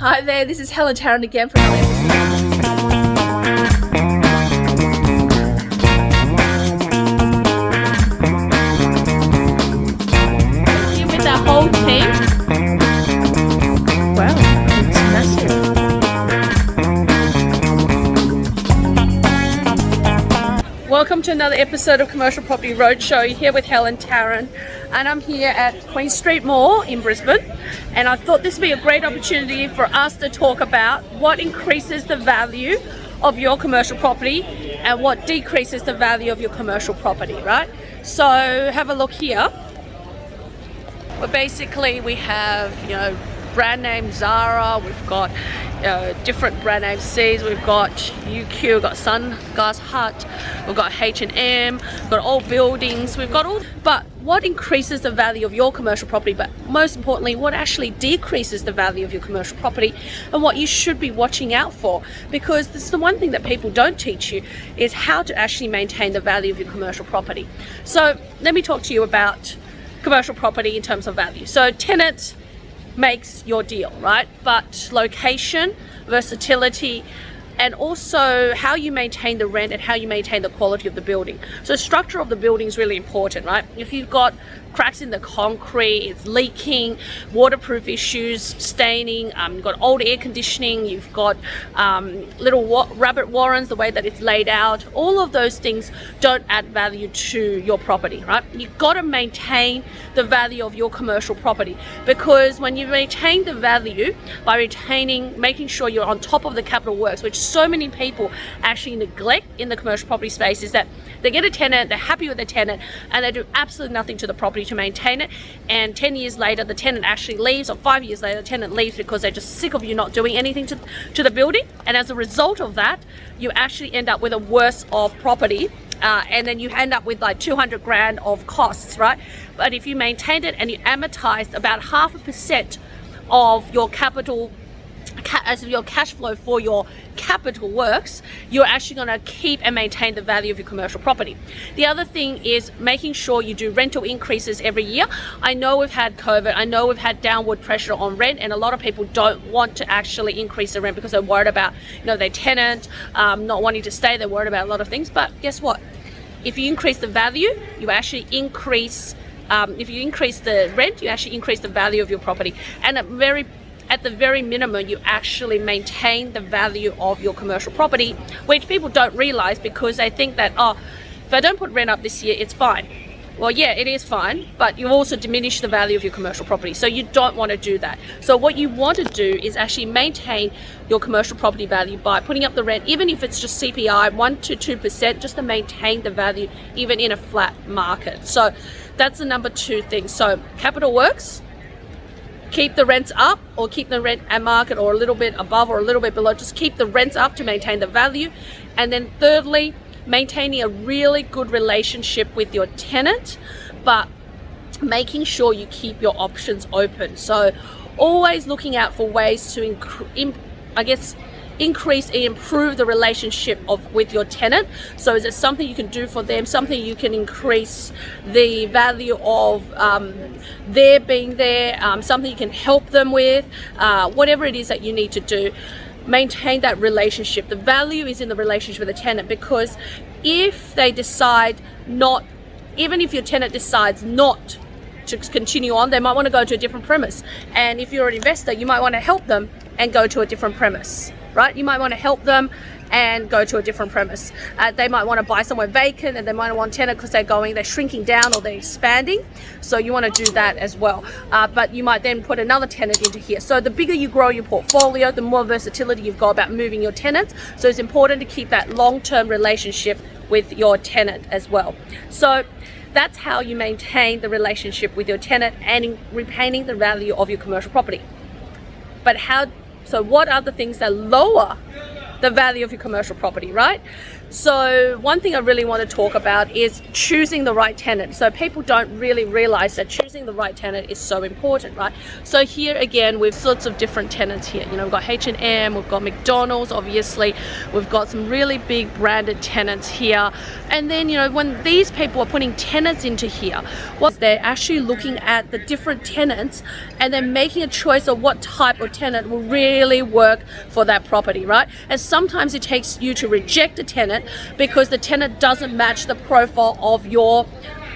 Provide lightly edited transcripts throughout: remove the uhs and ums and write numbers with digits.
Hi there, this is Helen Tarrant again from here with our whole team. Wow, it's massive. Welcome to another episode of Commercial Property Roadshow. You're here with Helen Tarrant, and I'm here at Queen Street Mall in Brisbane. And I thought this would be a great opportunity for us to talk about what increases the value of your commercial property and what decreases the value of your commercial property, right? So have a look here. Well, basically we have, brand name Zara, we've got different brand name C's, we've got UQ, we've got Sunglass Hut, we've got H&M, we've got old buildings, we've got all. But what increases the value of your commercial property, but most importantly, what actually decreases the value of your commercial property and what you should be watching out for? Because this is the one thing that people don't teach you, is how to actually maintain the value of your commercial property. So let me talk to you about commercial property in terms of value. So Tenant makes your deal, right? But location, versatility, and also how you maintain the rent and how you maintain the quality of the building. So structure of the building is really important, right? If you've got cracks in the concrete, it's leaking, waterproof issues, staining, you've got old air conditioning, you've got little rabbit warrens, the way that it's laid out, all of those things don't add value to your property, right? You've got to maintain the value of your commercial property, because when you maintain the value by making sure you're on top of the capital works, which so many people actually neglect in the commercial property space, is that they get a tenant, they're happy with the tenant, and they do absolutely nothing to the property to maintain it, and 10 years later the tenant actually leaves, or 5 years later the tenant leaves because they're just sick of you not doing anything to the building. And as a result of that, you actually end up with a worse off property, and then you end up with like 200 grand of costs, right? But if you maintained it and you amortized about 0.5% of your capital as your cash flow for your capital works, you're actually going to keep and maintain the value of your commercial property. The other thing is making sure you do rental increases every year. I know we've had COVID, I know we've had downward pressure on rent, and a lot of people don't want to actually increase the rent because they're worried about their tenant not wanting to stay. They're worried about a lot of things. But guess what? If you increase the value, you actually increase if you increase the rent, you actually increase the value of your property. And at the very minimum, you actually maintain the value of your commercial property, which people don't realize, because they think that, if I don't put rent up this year, it's fine. Well, yeah, it is fine, but you also diminish the value of your commercial property. So you don't want to do that. So what you want to do is actually maintain your commercial property value by putting up the rent, even if it's just CPI 1 to 2%, just to maintain the value even in a flat market. So that's the number 2 thing. So capital works, keep the rents up, or keep the rent at market, or a little bit above or a little bit below. Just keep the rents up to maintain the value. And then thirdly, maintaining a really good relationship with your tenant, but making sure you keep your options open. So always looking out for ways to increase and improve the relationship with your tenant. So is it something you can do for them, something you can increase the value of their being there, something you can help them with, whatever it is that you need to do. Maintain that relationship. The value is in the relationship with the tenant, because if they decide not, even if your tenant decides not to continue on, they might want to go to a different premise. And if you're an investor, you might want to help them and go to a different premise, right? You might want to help them and go to a different premise. They might want to buy somewhere vacant, and they might want a tenant because they're shrinking down or they're expanding. So you want to do that as well. But you might then put another tenant into here. So the bigger you grow your portfolio, the more versatility you've got about moving your tenants. So it's important to keep that long-term relationship with your tenant as well. So that's how you maintain the relationship with your tenant and retaining the value of your commercial property. But so what are the things that lower the value of your commercial property, right? So one thing I really want to talk about is choosing the right tenant. So people don't really realize that choosing the right tenant is so important, right? So here again, we've sorts of different tenants here. You know, we've got H&M, we've got McDonald's, obviously. We've got some really big branded tenants here. And then, you know, when these people are putting tenants into here, well, they're actually looking at the different tenants and then making a choice of what type of tenant will really work for that property, right? And sometimes it takes you to reject a tenant because the tenant doesn't match the profile of your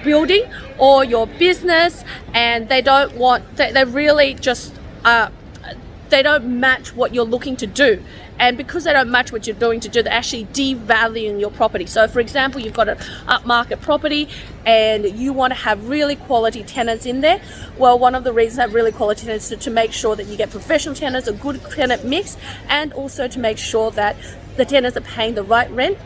building or your business, and they don't want, they really just they don't match what you're looking to do. And because they don't match what you're doing to do, they're actually devaluing your property. So for example, you've got an upmarket property and you want to have really quality tenants in there. Well, one of the reasons to have really quality tenants is to make sure that you get professional tenants, a good tenant mix, and also to make sure that the tenants are paying the right rent.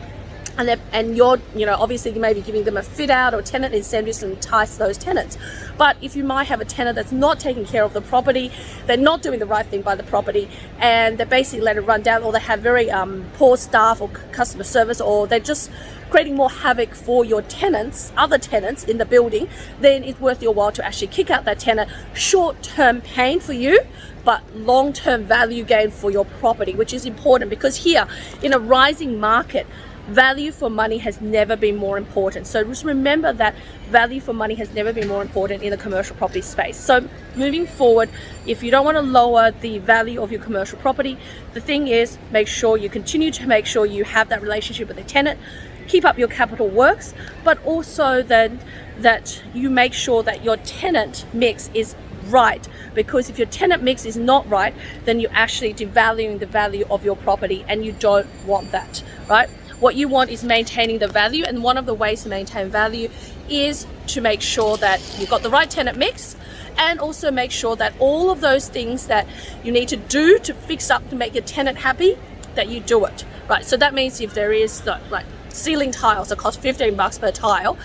And you're, you know, obviously you may be giving them a fit out or tenant incentives to entice those tenants. But if you might have a tenant that's not taking care of the property, they're not doing the right thing by the property, and they basically let it run down, or they have very poor staff or customer service, or they're just creating more havoc for your tenants, other tenants in the building, then it's worth your while to actually kick out that tenant. Short-term pain for you, but long-term value gain for your property, which is important, because here in a rising market, value for money has never been more important. So just remember that value for money has never been more important in the commercial property space. So moving forward, if you don't want to lower the value of your commercial property, the thing is, make sure you continue to make sure you have that relationship with the tenant, keep up your capital works, but also then that you make sure that your tenant mix is right, because if your tenant mix is not right, then you're actually devaluing the value of your property, and you don't want that, right? What you want is maintaining the value, and one of the ways to maintain value is to make sure that you've got the right tenant mix, and also make sure that all of those things that you need to do to fix up to make your tenant happy, that you do it, right? So that means if there is like ceiling tiles that cost $15 per tile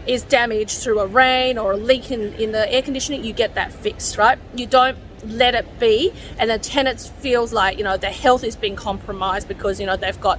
is damaged through a rain or a leak in the air conditioning, you get that fixed, right? You don't let it be and the tenants feels like, you know, their health is being compromised because, you know, they've got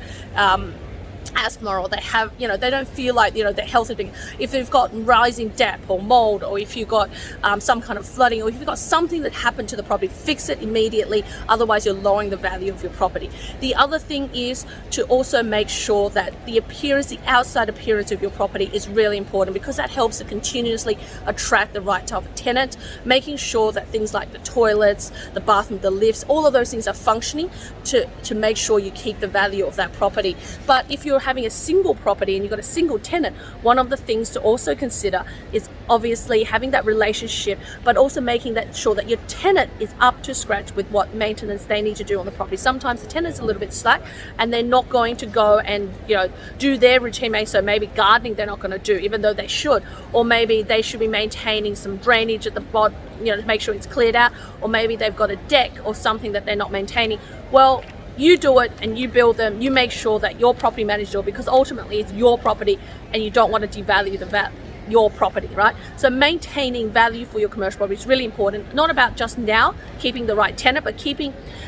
asthma, or they have, you know, they don't feel like, you know, their health is being, if they've got rising damp or mold, or if you've got some kind of flooding, or if you've got something that happened to the property, fix it immediately, otherwise you're lowering the value of your property. The other thing is to also make sure that the appearance, the outside appearance of your property is really important, because that helps to continuously attract the right type of tenant, making sure that things like the toilets, the bathroom, the lifts, all of those things are functioning to make sure you keep the value of that property. But if you're having a single property and you've got a single tenant, one of the things to also consider is obviously having that relationship, but also making that sure that your tenant is up to scratch with what maintenance they need to do on the property. Sometimes the tenant's a little bit slack and they're not going to go and, you know, do their routine maintenance. So maybe gardening they're not going to do, even though they should, or maybe they should be maintaining some drainage at the bottom, you know, to make sure it's cleared out, or maybe they've got a deck or something that they're not maintaining. Well, you do it and you build them, you make sure that your property manager, because ultimately it's your property and you don't want to devalue your property, right? So maintaining value for your commercial property is really important. Not about just now keeping the right tenant, but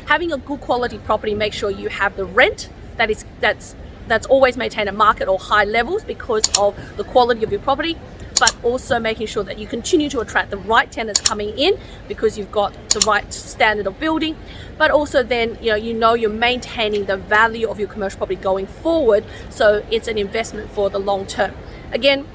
having a good quality property. Make sure you have the rent that's always maintained at market or high levels because of the quality of your property, but also making sure that you continue to attract the right tenants coming in because you've got the right standard of building, but also then, you know you're maintaining the value of your commercial property going forward, so it's an investment for the long term. Again,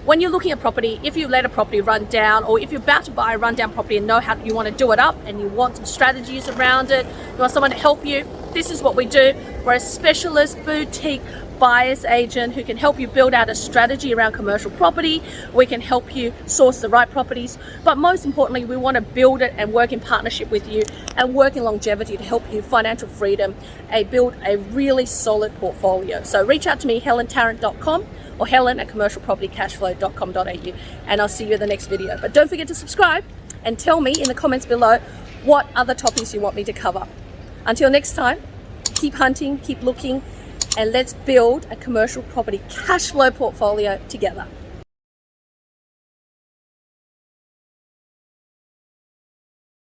when you're looking at property, if you let a property run down, or if you're about to buy a rundown property and know how you want to do it up and you want some strategies around it, you want someone to help you, this is what we do. We're a specialist boutique buyer's agent who can help you build out a strategy around commercial property. We can help you source the right properties, but most importantly, we want to build it and work in partnership with you and work in longevity to help you financial freedom and build a really solid portfolio. So reach out to me, helentarrant.com, or helen@commercialpropertycashflow.com.au, and I'll see you in the next video. But don't forget to subscribe and tell me in the comments below what other topics you want me to cover. Until next time, keep hunting, keep looking, and let's build a commercial property cash flow portfolio together.